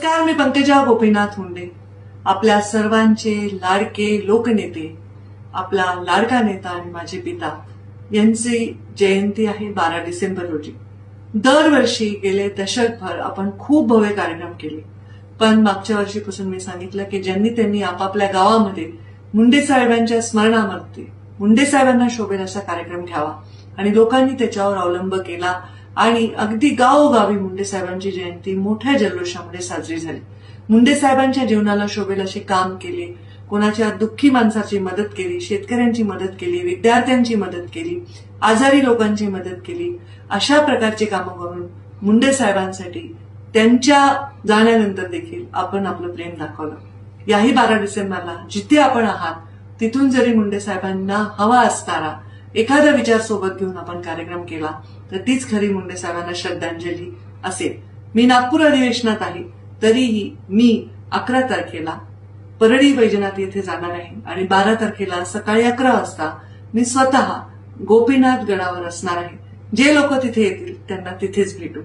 नमस्कार, मी पंकजा गोपीनाथ मुंडे, आपल्या सर्वांचे लाडके लोकनेते, आपला लाडका नेता आणि माझे पिता यांची जयंती आहे 12 डिसेंबर रोजी. दरवर्षी गेले दशकभर आपण खूप भव्य कार्यक्रम केले, पण मागच्या वर्षीपासून मी सांगितलं की त्यांनी आपापल्या गावामध्ये मुंडे साहेबांच्या स्मरणामध्ये मुंडे साहेबांना शोभेल असा कार्यक्रम घ्यावा आणि लोकांनी त्याच्यावर अवलंब केला आणि अगदी गावोगावी मुंडे साहेबांची जयंती मोठ्या जल्लोषामध्ये साजरी झाली. मुंडे साहेबांच्या जीवनाला शोभेल असे काम केले, कोणाच्या दुःखी माणसाची मदत केली, शेतकऱ्यांची मदत केली, विद्यार्थ्यांची मदत केली, आजारी लोकांची मदत केली. अशा प्रकारचे कामं करून मुंडे साहेबांसाठी त्यांच्या जाण्यानंतर देखील आपण आपलं प्रेम दाखवलं. याही 12 डिसेंबरला जिथे आपण आहात तिथून जरी मुंडे साहेबांना हवा असणारा एखादा विचार सोबत घेऊन आपण कार्यक्रम केला तर तीच खरी मुंडे साहेबांना श्रद्धांजली असेल. मी नागपूर अधिवेशनात आहे, तरीही मी 11 तारखेला परळी वैजनाथ येथे जाणार आहे आणि 12 तारखेला सकाळी 11 वाजता मी स्वतः गोपीनाथ गडावर असणार आहे. जे लोक तिथे येतील त्यांना तिथेच भेटू.